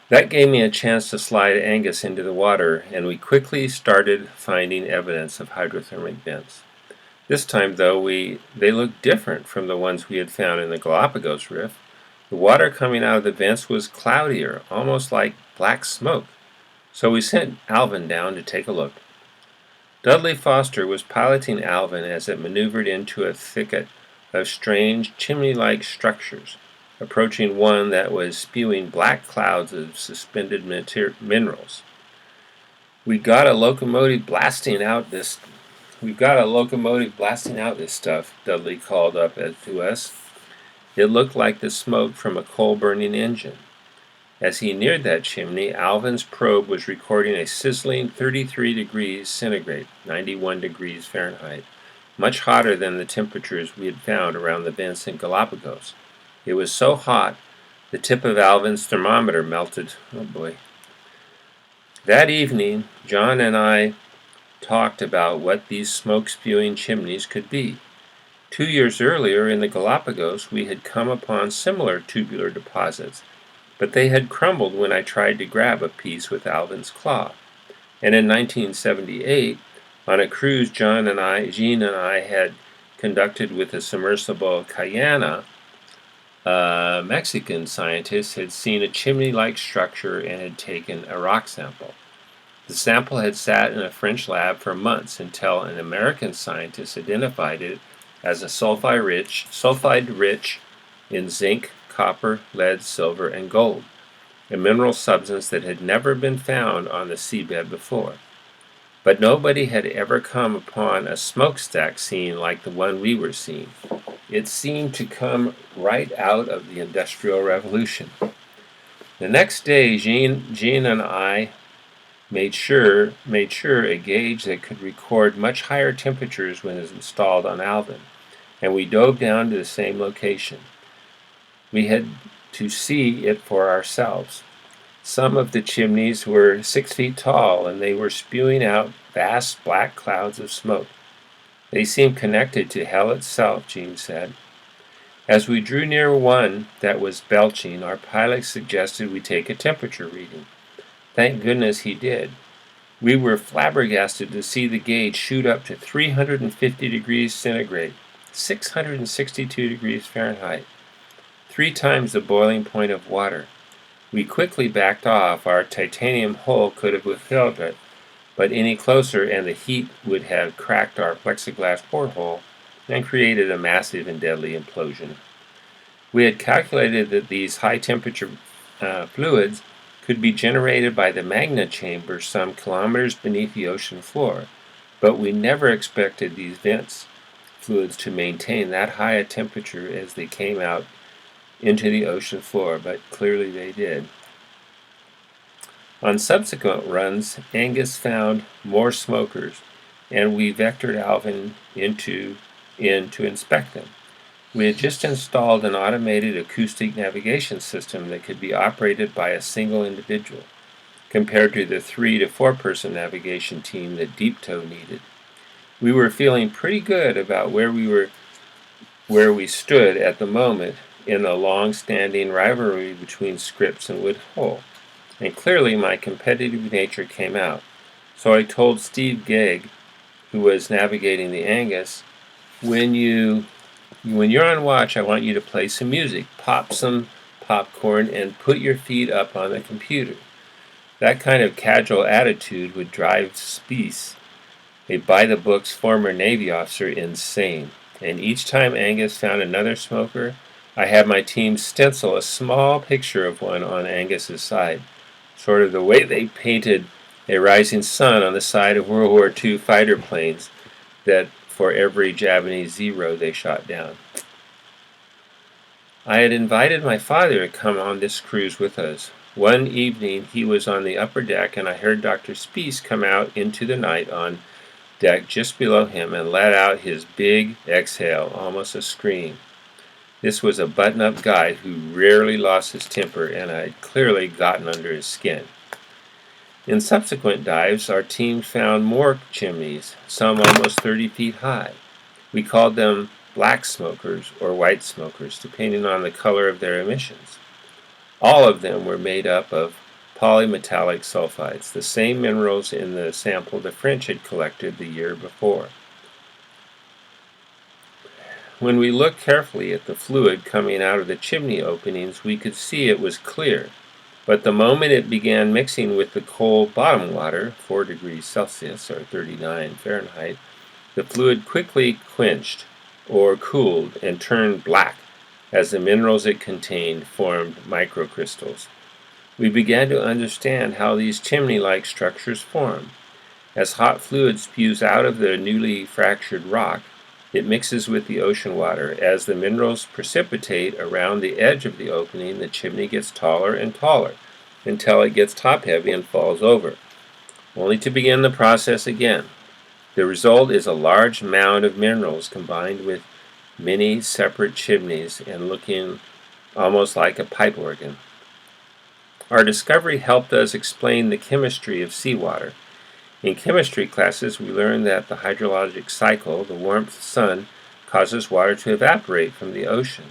That gave me a chance to slide Angus into the water, and we quickly started finding evidence of hydrothermic vents. This time, though, they looked different from the ones we had found in the Galapagos Rift. The water coming out of the vents was cloudier, almost like black smoke. So we sent Alvin down to take a look. Dudley Foster was piloting Alvin as it maneuvered into a thicket of strange chimney-like structures, approaching one that was spewing black clouds of suspended minerals. We've got a locomotive blasting out this stuff, Dudley called up to us. It looked like the smoke from a coal-burning engine. As he neared that chimney, Alvin's probe was recording a sizzling 33 degrees centigrade, 91 degrees Fahrenheit, much hotter than the temperatures we had found around the vents in Galapagos. It was so hot, the tip of Alvin's thermometer melted. Oh boy. That evening, John and I talked about what these smoke-spewing chimneys could be. 2 years earlier in the Galapagos, we had come upon similar tubular deposits, but they had crumbled when I tried to grab a piece with Alvin's claw. And in 1978, on a cruise Jean and I had conducted with the submersible Cayana, a Mexican scientist had seen a chimney-like structure and had taken a rock sample. The sample had sat in a French lab for months until an American scientist identified it as a sulfide-rich in zinc, copper, lead, silver, and gold, a mineral substance that had never been found on the seabed before. But nobody had ever come upon a smokestack scene like the one we were seeing. It seemed to come right out of the Industrial Revolution. The next day, Jean and I made sure a gauge that could record much higher temperatures was installed on Alvin, and we dove down to the same location. We had to see it for ourselves. Some of the chimneys were 6 feet tall, and they were spewing out vast black clouds of smoke. They seemed connected to hell itself, Jean said. As we drew near one that was belching, our pilot suggested we take a temperature reading. Thank goodness he did. We were flabbergasted to see the gauge shoot up to 350 degrees centigrade, 662 degrees Fahrenheit, 3 times the boiling point of water. We quickly backed off. Our titanium hull could have withheld it, but any closer and the heat would have cracked our plexiglass porthole and created a massive and deadly implosion. We had calculated that these high-temperature fluids could be generated by the magna chamber some kilometers beneath the ocean floor, but we never expected these vents fluids to maintain that high a temperature as they came out into the ocean floor, but clearly they did. On subsequent runs, Angus found more smokers, and we vectored Alvin in to inspect them. We had just installed an automated acoustic navigation system that could be operated by a single individual, compared to the 3 to 4 person navigation team that Deep Toe needed. We were feeling pretty good about where we stood at the moment in the long-standing rivalry between Scripps and Woodhull, and clearly my competitive nature came out. So I told Steve Gegg, who was navigating the Angus, when you're on watch, I want you to play some music, pop some popcorn, and put your feet up on the computer. That kind of casual attitude would drive Spiess, a by-the-books former Navy officer, insane. And each time Angus found another smoker, I had my team stencil a small picture of one on Angus's side, sort of the way they painted a rising sun on the side of World War II fighter planes that for every Japanese Zero they shot down. I had invited my father to come on this cruise with us. One evening he was on the upper deck, and I heard Dr. Spiess come out into the night on deck just below him and let out his big exhale, almost a scream. This was a button-up guy who rarely lost his temper, and I had clearly gotten under his skin. In subsequent dives, our team found more chimneys, some almost 30 feet high. We called them black smokers or white smokers, depending on the color of their emissions. All of them were made up of polymetallic sulfides, the same minerals in the sample the French had collected the year before. When we looked carefully at the fluid coming out of the chimney openings, we could see it was clear. But the moment it began mixing with the cold bottom water, 4 degrees Celsius or 39 Fahrenheit, the fluid quickly quenched or cooled and turned black as the minerals it contained formed microcrystals. We began to understand how these chimney-like structures form. As hot fluid spews out of the newly fractured rock, it mixes with the ocean water. As the minerals precipitate around the edge of the opening, the chimney gets taller and taller until it gets top-heavy and falls over, only to begin the process again. The result is a large mound of minerals combined with many separate chimneys and looking almost like a pipe organ. Our discovery helped us explain the chemistry of seawater. In chemistry classes, we learned that the hydrologic cycle, the warmth of the sun, causes water to evaporate from the ocean.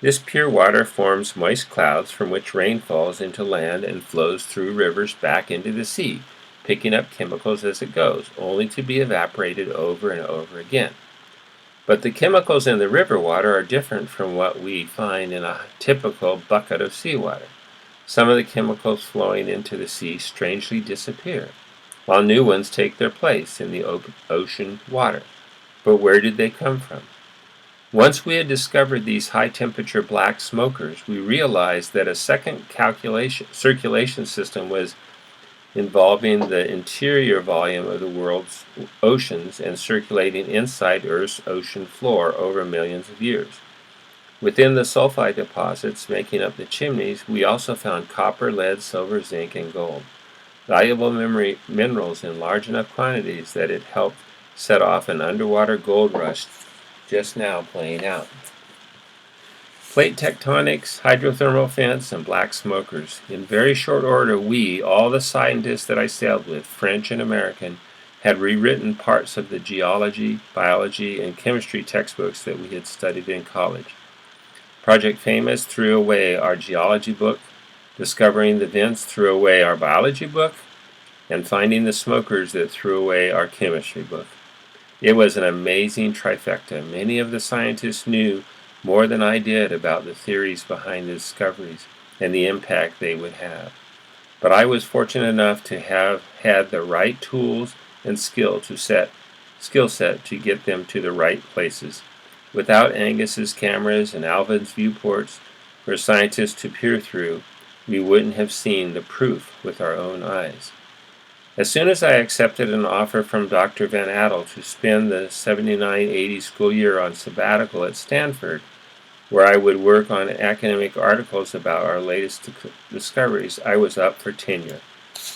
This pure water forms moist clouds from which rain falls into land and flows through rivers back into the sea, picking up chemicals as it goes, only to be evaporated over and over again. But the chemicals in the river water are different from what we find in a typical bucket of seawater. Some of the chemicals flowing into the sea strangely disappear, while new ones take their place in the ocean water. But where did they come from? Once we had discovered these high-temperature black smokers, we realized that a second circulation system was involving the interior volume of the world's oceans and circulating inside Earth's ocean floor over millions of years. Within the sulfide deposits making up the chimneys, we also found copper, lead, silver, zinc, and gold, valuable minerals in large enough quantities that it helped set off an underwater gold rush just now playing out. Plate tectonics, hydrothermal vents, and black smokers. In very short order, we, all the scientists that I sailed with, French and American, had rewritten parts of the geology, biology, and chemistry textbooks that we had studied in college. Project Famous threw away our geology book, Discovering the Vents threw away our biology book, and Finding the Smokers that threw away our chemistry book. It was an amazing trifecta. Many of the scientists knew more than I did about the theories behind the discoveries and the impact they would have. But I was fortunate enough to have had the right tools and skill set to get them to the right places. Without Angus's cameras and Alvin's viewports for scientists to peer through, we wouldn't have seen the proof with our own eyes. As soon as I accepted an offer from Dr. Van Adel to spend the 79-80 school year on sabbatical at Stanford, where I would work on academic articles about our latest discoveries, I was up for tenure,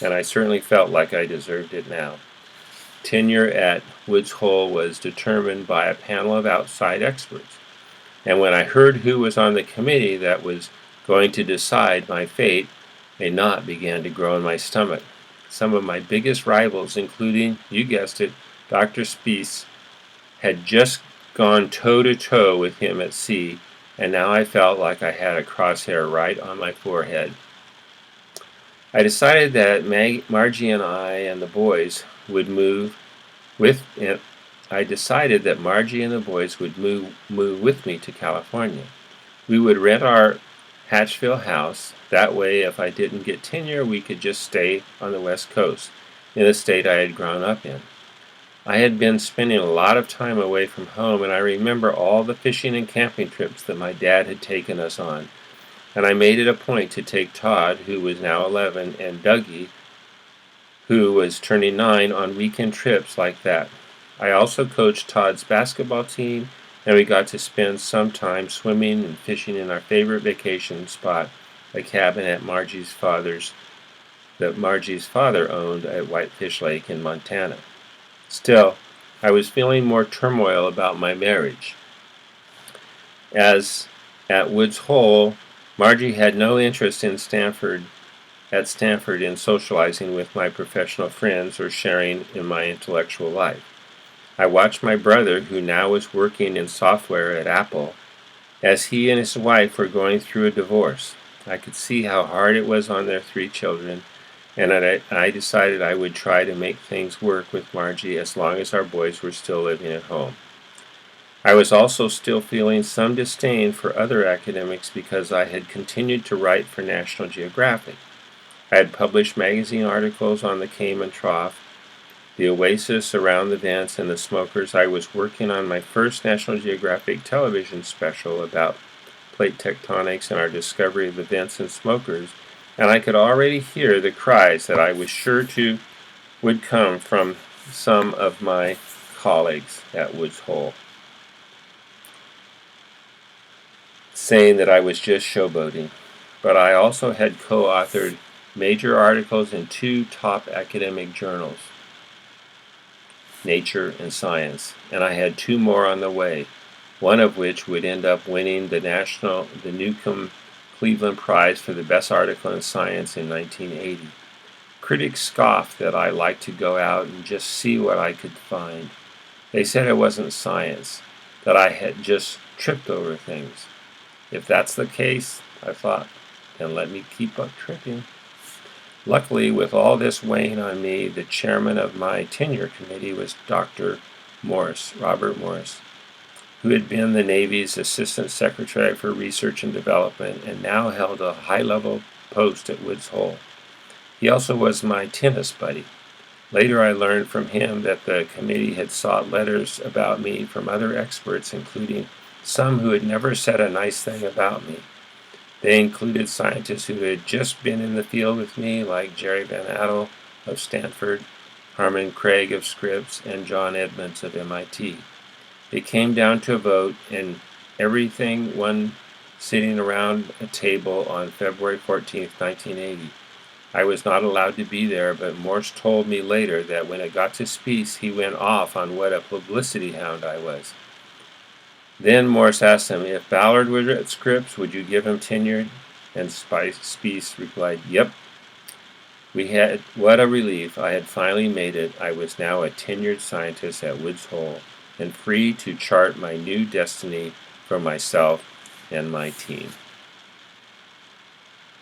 and I certainly felt like I deserved it now. Tenure at Woods Hole was determined by a panel of outside experts, and when I heard who was on the committee that was going to decide my fate, a knot began to grow in my stomach. Some of my biggest rivals, including, you guessed it, Dr. Spiess, had just gone toe-to-toe with him at sea, and now I felt like I had a crosshair right on my forehead. I decided that Margie and I and the boys would move with me to California. We would rent our Hatchville house. That way, if I didn't get tenure, we could just stay on the West Coast, in a state I had grown up in. I had been spending a lot of time away from home, and I remember all the fishing and camping trips that my dad had taken us on. And I made it a point to take Todd, who was now 11, and Dougie, who was turning 9, on weekend trips like that. I also coached Todd's basketball team, and we got to spend some time swimming and fishing in our favorite vacation spot, a cabin at Margie's father owned at Whitefish Lake in Montana. Still, I was feeling more turmoil about my marriage. As at Woods Hole, Margie had no interest in Stanford in socializing with my professional friends or sharing in my intellectual life. I watched my brother, who now was working in software at Apple, as he and his wife were going through a divorce. I could see how hard it was on their 3 children, and I decided I would try to make things work with Margie as long as our boys were still living at home. I was also still feeling some disdain for other academics because I had continued to write for National Geographic. I had published magazine articles on the Cayman Trough, the oasis around the vents, and the smokers. I was working on my first National Geographic television special about plate tectonics and our discovery of the vents and smokers, and I could already hear the cries that I was sure would come from some of my colleagues at Woods Hole, saying that I was just showboating. But I also had co-authored major articles in 2 top academic journals, Nature and Science, and I had 2 more on the way, one of which would end up winning the Newcomb Cleveland Prize for the best article in science in 1980. Critics scoffed that I liked to go out and just see what I could find. They said it wasn't science, that I had just tripped over things. If that's the case, I thought, then let me keep up tripping. Luckily, with all this weighing on me, the chairman of my tenure committee was Dr. Morse, Robert Morse, who had been the Navy's Assistant Secretary for Research and Development and now held a high-level post at Woods Hole. He also was my tennis buddy. Later I learned from him that the committee had sought letters about me from other experts, including some who had never said a nice thing about me. They included scientists who had just been in the field with me, like Jerry Van Adel of Stanford, Harmon Craig of Scripps, and John Edmonds of MIT. It came down to a vote, and everything won sitting around a table on February 14, 1980. I was not allowed to be there, but Morse told me later that when it got to Spies, he went off on what a publicity hound I was. Then Morse asked him, if Ballard were at Scripps, would you give him tenure? And Spies replied, yep. What a relief. I had finally made it. I was now a tenured scientist at Woods Hole and free to chart my new destiny for myself and my team.